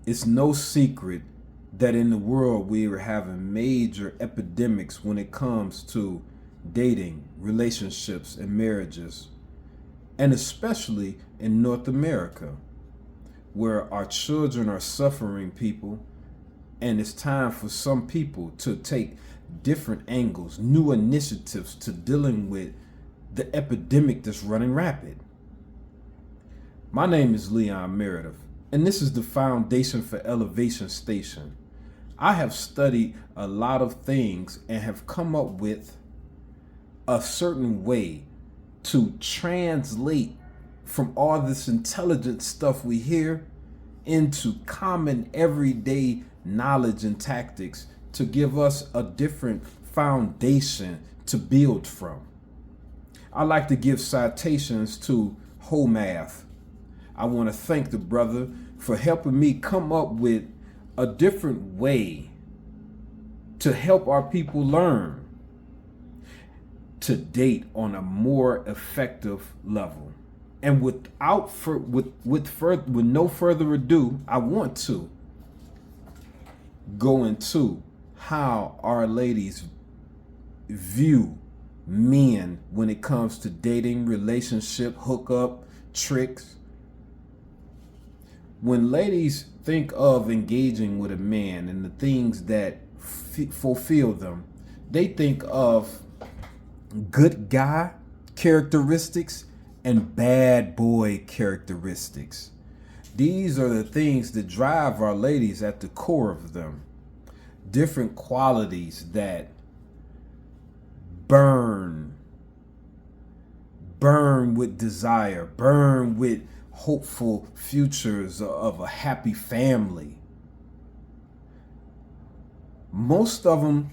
It's no secret that in the world we are having major epidemics when it comes to dating, relationships, and marriages, and especially in North America, where our children are suffering people, and it's time for some people to take different angles, new initiatives to dealing with the epidemic that's running rapid. My name is Leon Meredith, and this is the Foundation for Elevation Station. I have studied a lot of things and have come up with a certain way to translate from all this intelligent stuff we hear into common everyday knowledge and tactics to give us a different foundation to build from. I like to give citations to Homath. I want to thank the brother for helping me come up with a different way to help our people learn to date on a more effective level. And with no further ado, I want to go into how our ladies view men when it comes to dating, relationship, hookup, tricks. When ladies think of engaging with a man and the things that fulfill them, they think of good guy characteristics and bad boy characteristics. These are the things that drive our ladies at the core of them. Different qualities that burn with desire, burn with hopeful futures of a happy family. Most of them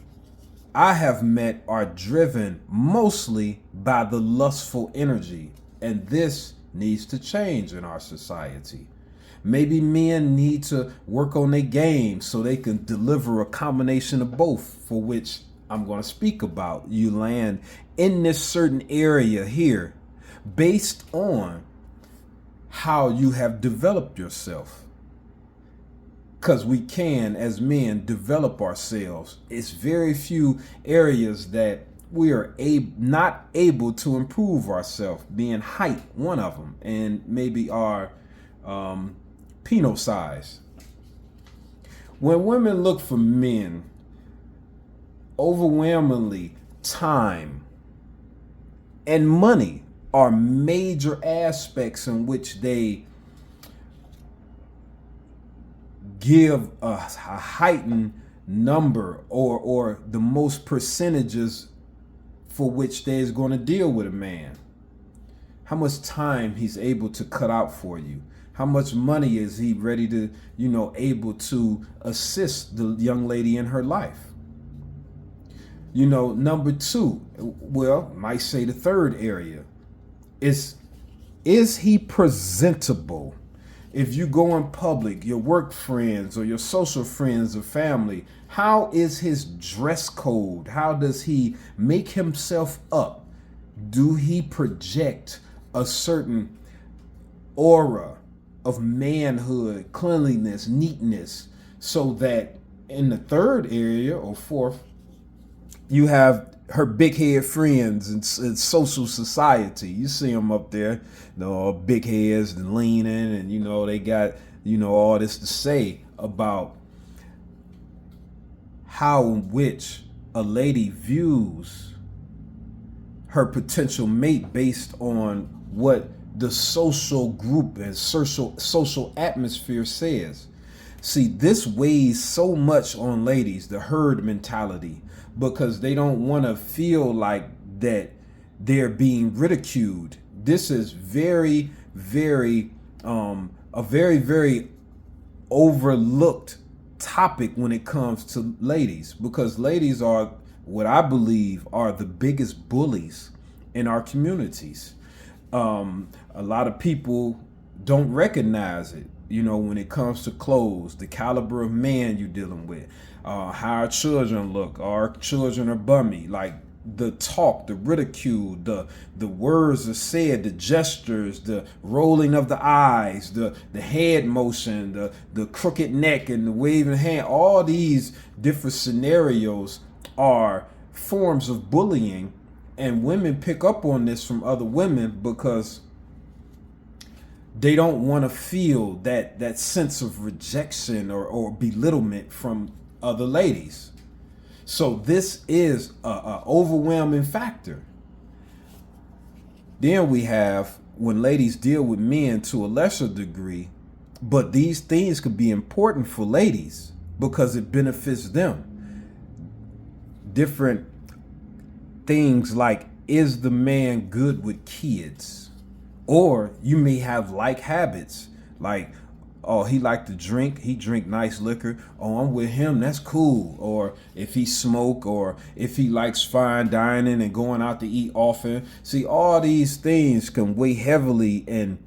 I have met are driven mostly by the lustful energy, and this needs to change in our society. Maybe men need to work on their game so they can deliver a combination of both, for which I'm going to speak about. You land in this certain area here based on how you have developed yourself. Because we can, as men, develop ourselves. It's very few areas that we are not able to improve ourselves, being height one of them, and maybe our penile size. When women look for men, overwhelmingly time and money are major aspects in which they give a heightened number or the most percentages for which they is going to deal with a man. How much time he's able to cut out for you. How much money is he ready to, able to assist the young lady in her life? Number two, might say the third area is he presentable? If you go in public, your work friends or your social friends or family, how is his dress code? How does he make himself up? Do he project a certain aura of manhood, cleanliness, neatness, so that in the third area or fourth, you have her big head friends in social society. You see them up there, big heads and leaning, and they got all this to say about how in which a lady views her potential mate based on what the social group and social atmosphere says. See, this weighs so much on ladies, the herd mentality, because they don't want to feel like that they're being ridiculed. This is very, very, a very, very overlooked topic when it comes to ladies, because ladies are what I believe are the biggest bullies in our communities. A lot of people don't recognize it, when it comes to clothes, the caliber of man you're dealing with, how our children look. Our children are bummy. Like, the talk, the ridicule, the words are said, the gestures, the rolling of the eyes, the head motion, the crooked neck and the waving hand, all these different scenarios are forms of bullying, and women pick up on this from other women because they don't want to feel that sense of rejection or belittlement from other ladies. So this is a overwhelming factor. Then we have when ladies deal with men to a lesser degree, but these things could be important for ladies because it benefits them. Different things like, is the man good with kids? Or you may have like habits, like, oh, he like to drink, he drink nice liquor, oh, I'm with him, that's cool. Or if he smoke, or if he likes fine dining and going out to eat often. See, all these things can weigh heavily in,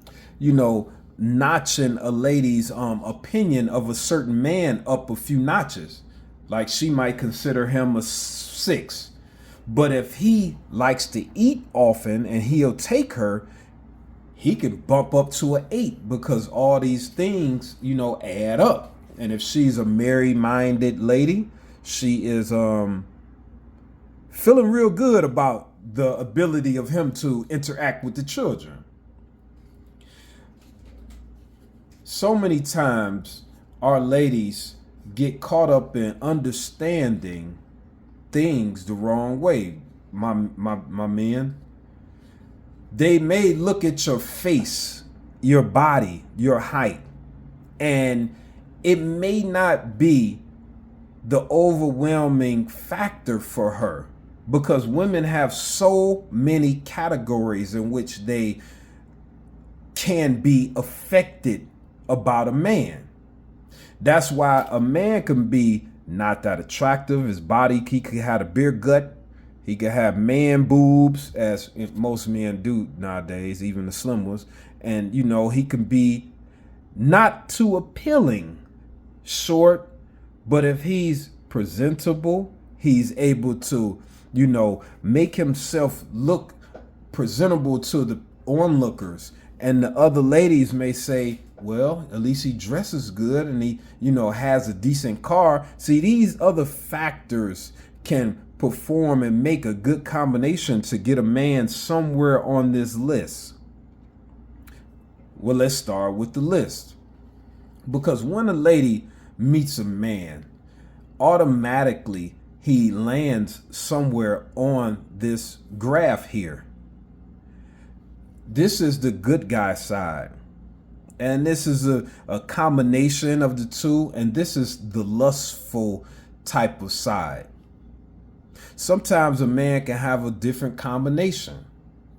notching a lady's opinion of a certain man up a few notches. Like, she might consider him a 6. But if he likes to eat often and he'll take her, he can bump up to an 8 because all these things, add up. And if she's a married-minded lady, she is feeling real good about the ability of him to interact with the children. So many times our ladies get caught up in understanding things the wrong way. My men, they may look at your face, your body, your height, and it may not be the overwhelming factor for her, because women have so many categories in which they can be affected about a man. That's why a man can be not that attractive. His body, he could have a beer gut. He could have man boobs, as most men do nowadays, even the slim ones. And, he can be not too appealing, short, but if he's presentable, he's able to, make himself look presentable to the onlookers. And the other ladies may say, well, at least he dresses good and he, has a decent car. See, these other factors can perform and make a good combination to get a man somewhere on this list. Well, let's start with the list. Because when a lady meets a man, automatically he lands somewhere on this graph here. This is the good guy side. And this is a combination of the two. And this is the lustful type of side. Sometimes a man can have a different combination.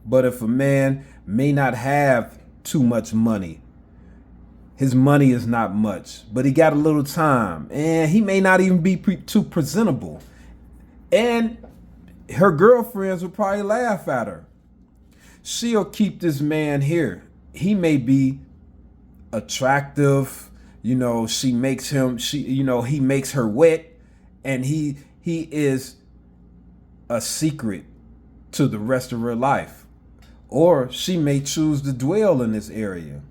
But if a man may not have too much money, his money is not much, but he got a little time, and he may not even be too presentable, and her girlfriends will probably laugh at her. She'll keep this man here. He may be attractive, she makes him, he makes her wet, and he is a secret to the rest of her life. Or she may choose to dwell in this area.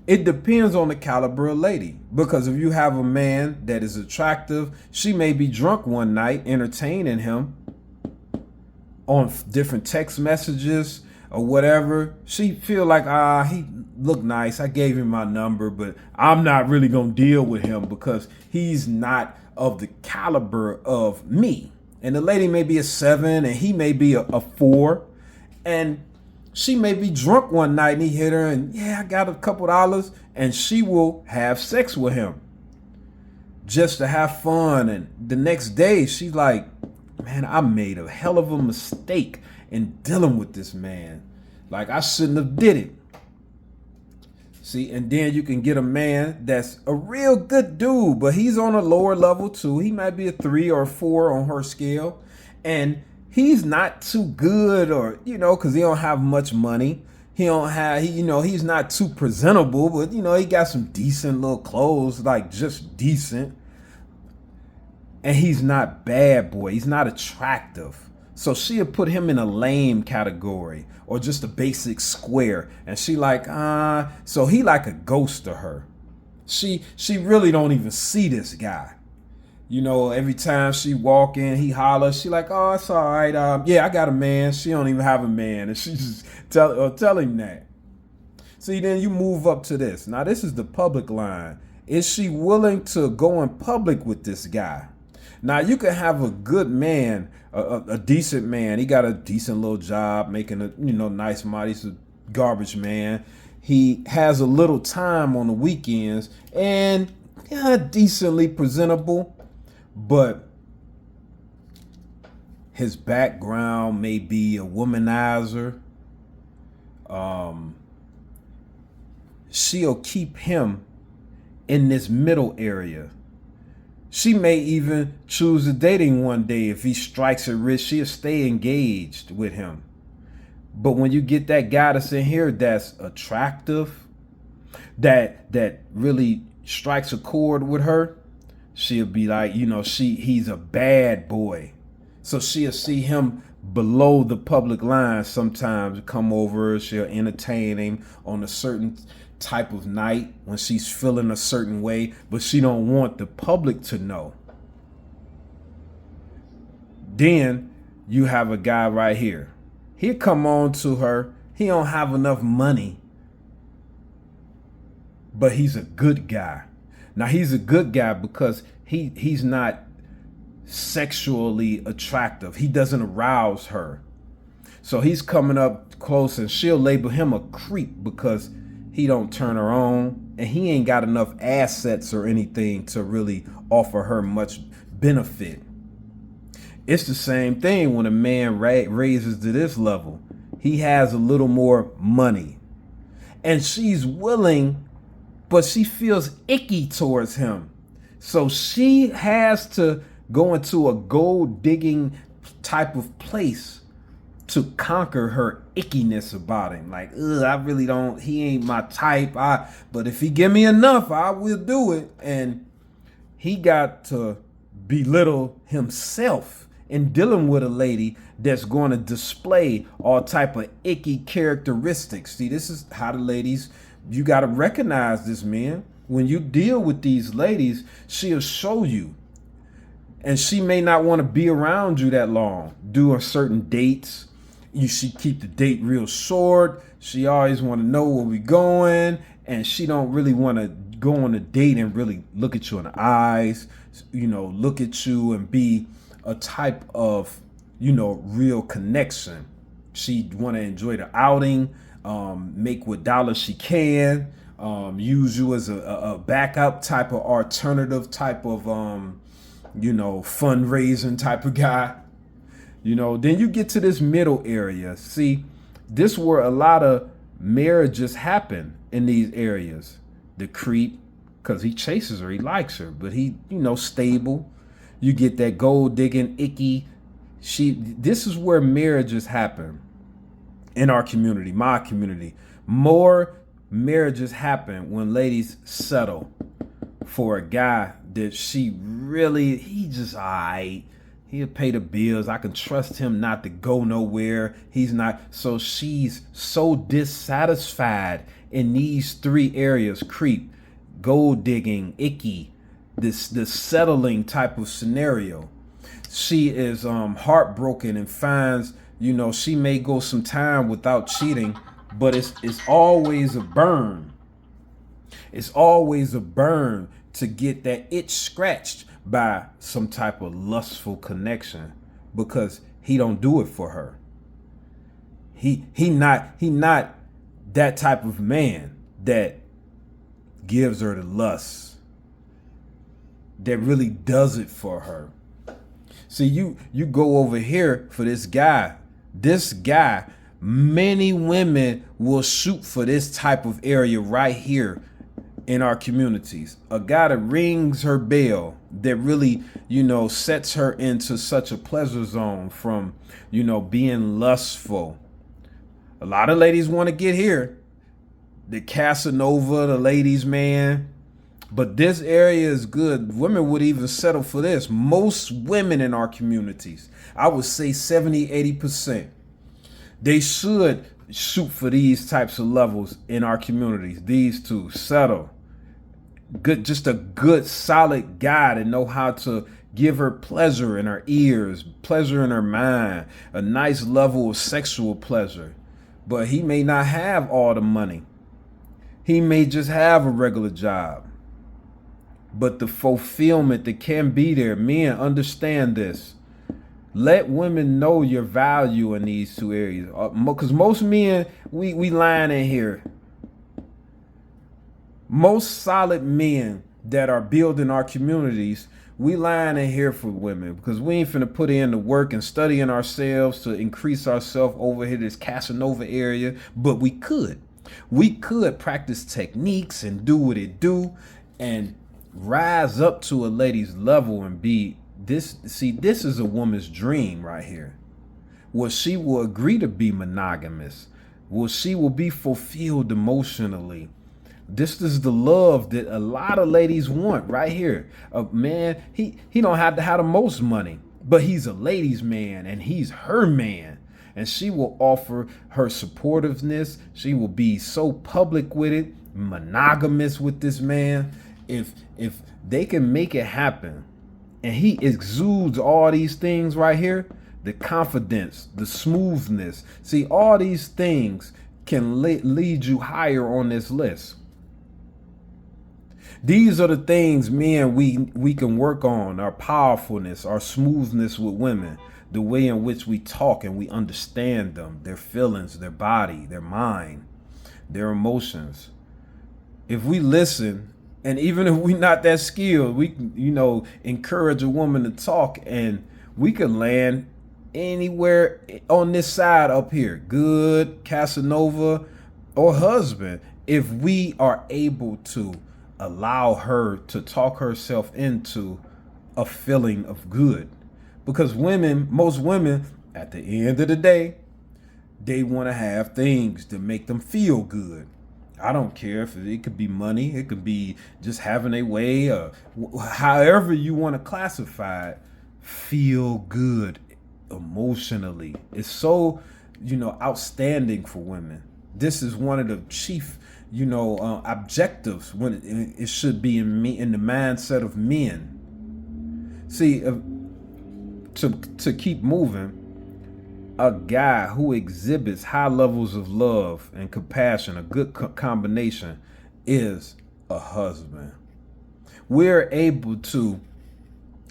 It depends on the caliber of lady, because if you have a man that is attractive, she may be drunk one night entertaining him on different text messages or whatever. She feel like, he looked nice, I gave him my number, but I'm not really gonna deal with him because he's not of the caliber of me. And the lady may be a 7 and he may be a 4, and she may be drunk one night and he hit her and, yeah, I got a couple dollars, and she will have sex with him just to have fun. And the next day she's like, man, I made a hell of a mistake in dealing with this man. Like, I shouldn't have did it. See, and then you can get a man that's a real good dude, but he's on a lower level too. He might be a 3 or a 4 on her scale. And he's not too good, or, because he don't have much money. He's not too presentable, but, he got some decent little clothes, like just decent. And he's not bad boy. He's not attractive. So she'll put him in a lame category or just a basic square. And she like, so he like a ghost to her. She really don't even see this guy. You know, every time she walk in, he hollers. She like, oh, it's all right. Yeah, I got a man. She don't even have a man. And she just tell him that. See, then you move up to this. Now, this is the public line. Is she willing to go in public with this guy? Now, you can have a good man, a decent man. He got a decent little job, making a nice money. He's a garbage man. He has a little time on the weekends and decently presentable, but his background may be a womanizer. She'll keep him in this middle area. She may even choose a dating one day. If he strikes her rich, she'll stay engaged with him. But when you get that guy that's in here that's attractive, that really strikes a chord with her, she'll be like, he's a bad boy. So she'll see him below the public line sometimes, come over, she'll entertain him on a certain type of night when she's feeling a certain way, but she don't want the public to know. Then you have a guy right here. He'll come on to her. He don't have enough money, but he's a good guy. Now he's a good guy because he's not sexually attractive. He doesn't arouse her. So he's coming up close and she'll label him a creep because he don't turn her on and he ain't got enough assets or anything to really offer her much benefit. It's the same thing when a man raises to this level. He has a little more money and she's willing, but she feels icky towards him. So she has to go into a gold digging type of place to conquer her ickiness about him. Like, I really don't, he ain't my type. But if he give me enough, I will do it. And he got to belittle himself in dealing with a lady that's going to display all type of icky characteristics. See, this is how the ladies, you got to recognize this, man. When you deal with these ladies, she'll show you. And she may not want to be around you that long. Do certain dates. You should keep the date real short. She always want to know where we going. And she don't really want to go on a date and really look at you in the eyes, look at you and be a type of, real connection. She want to enjoy the outing, make what dollars she can, use you as a backup type of alternative type of, fundraising type of guy. Then you get to this middle area. See, this is where a lot of marriages happen in these areas. The creep, because he chases her, he likes her, but he, stable. You get that gold digging, icky. This is where marriages happen in our community, my community. More marriages happen when ladies settle for a guy that he just all right. He'll pay the bills. I can trust him not to go nowhere. He's not. So she's so dissatisfied in these three areas: creep, gold digging, icky, this settling type of scenario. She is heartbroken and finds, she may go some time without cheating, but it's always a burn. It's always a burn to get that itch scratched by some type of lustful connection because he don't do it for her. He not that type of man that gives her the lust, that really does it for her. See, you go over here for this guy. This guy, many women will shoot for this type of area right here in our communities. A guy that rings her bell, that really, sets her into such a pleasure zone from, being lustful. A lot of ladies want to get here. The Casanova, the ladies' man, But this area is good. Women would even settle for this. Most women in our communities, I would say 70, 80%, they should shoot for these types of levels in our communities. These two, settle. Good, just a good, solid guy to know how to give her pleasure in her ears, pleasure in her mind, a nice level of sexual pleasure. But he may not have all the money. He may just have a regular job. But the fulfillment that can be there, men understand this. Let women know your value in these two areas. Because most men, we lying in here. Most solid men that are building our communities, we lying in here for women because we ain't finna put in the work and studying ourselves to increase ourselves over here, this Casanova area. But we could practice techniques and do what it do and rise up to a lady's level and be this. See, this is a woman's dream right here. Well, she will agree to be monogamous. Well, she will be fulfilled emotionally. This is the love that a lot of ladies want right here. A man, he don't have to have the most money, but he's a ladies' man and he's her man. And she will offer her supportiveness. She will be so public with it, monogamous with this man. If they can make it happen and he exudes all these things right here, the confidence, the smoothness. See, all these things can lead you higher on this list. These are the things, men, we can work on: our powerfulness, our smoothness with women, the way in which we talk and we understand them, their feelings, their body, their mind, their emotions. If we listen, and even if we're not that skilled, we can, encourage a woman to talk, and we can land anywhere on this side up here, good, Casanova, or husband, if we are able to allow her to talk herself into a feeling of good. Because most women, at the end of the day, they want to have things to make them feel good. I don't care if it could be money, it could be just having a way, or however you want to classify it, feel good emotionally. It's so, outstanding for women. This is one of the chief objectives when it should be in the mindset of men. See, to keep moving, a guy who exhibits high levels of love and compassion, a good combination, is a husband. We're able to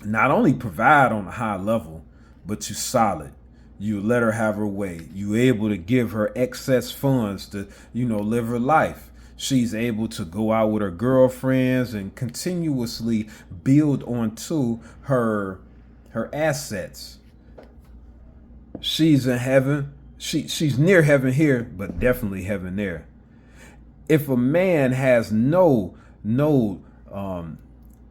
not only provide on a high level, but you're solid. You let her have her way. You're able to give her excess funds to, live her life. She's able to go out with her girlfriends and continuously build onto her assets. She's in heaven. She's near heaven here, but definitely heaven there. If a man has no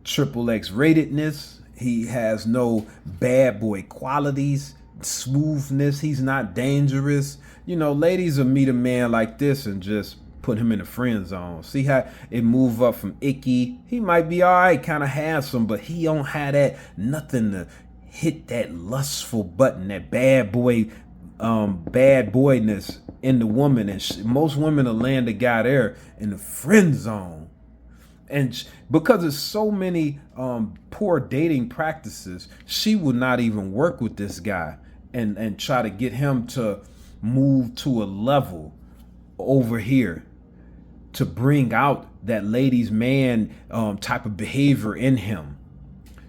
triple X ratedness, he has no bad boy qualities, smoothness, he's not dangerous. Ladies will meet a man like this and just put him in the friend zone. See how it move up from icky. He might be all right, kind of handsome, but he don't have that nothing to hit that lustful button, that bad boyness in the woman. And most women will land a guy there in the friend zone. And because there's so many poor dating practices, she will not even work with this guy and try to get him to move to a level over here to bring out that ladies' man type of behavior in him.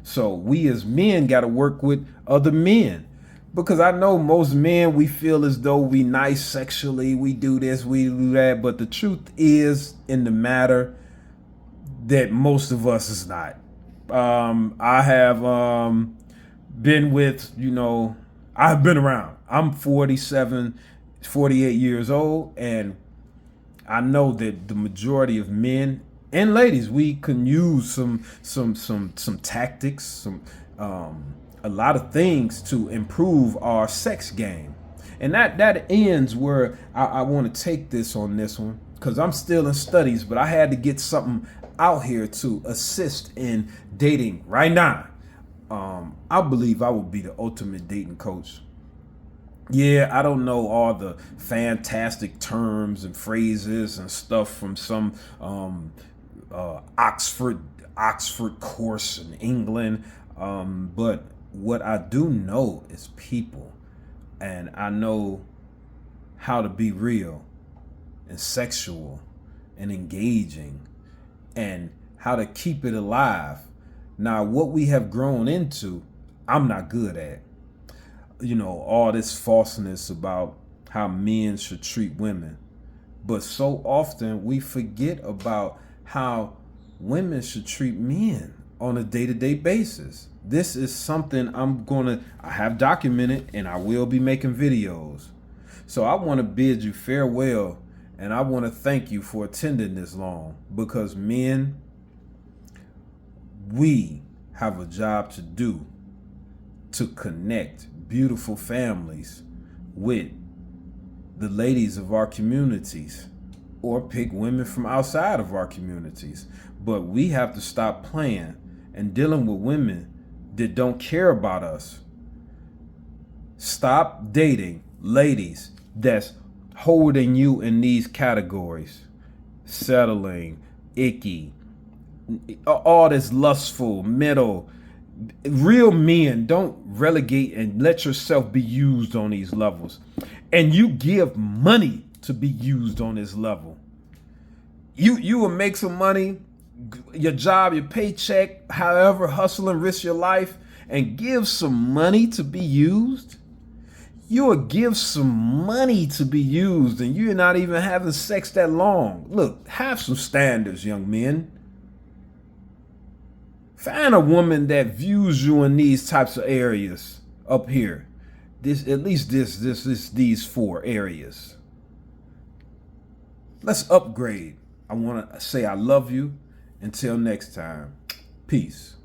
So we as men got to work with other men, because I know most men, we feel as though we nice sexually, we do this, we do that, but the truth is in the matter that most of us is not. I have been with, I've been around. I'm 47, 48 years old, and I know that the majority of men and ladies, we can use some tactics, a lot of things to improve our sex game. And that ends where I want to take this on this one, because I'm still in studies, but I had to get something out here to assist in dating right now, I believe I would be the ultimate dating coach. Yeah, I don't know all the fantastic terms and phrases and stuff from some Oxford course in England, but what I do know is people, and I know how to be real and sexual and engaging and how to keep it alive. Now, what we have grown into, I'm not good at. All this falseness about how men should treat women. But so often we forget about how women should treat men on a day-to-day basis. This is something I have documented, and I will be making videos. So I want to bid you farewell, and I want to thank you for attending this long, because men, we have a job to do to connect beautiful families with the ladies of our communities, or pick women from outside of our communities. But we have to stop playing and dealing with women that don't care about us. Stop dating ladies that's holding you in these categories: settling, icky, all this lustful, middle. Real men don't relegate and let yourself be used on these levels. And you give money to be used on this level. You will make some money, your job, your paycheck, however, hustle and risk your life, and give some money to be used. You will give some money to be used, and you're not even having sex that long. Look, have some standards, young men. Find a woman that views you in these types of areas up here. These 4 areas. Let's upgrade. I want to say I love you. Until next time, peace.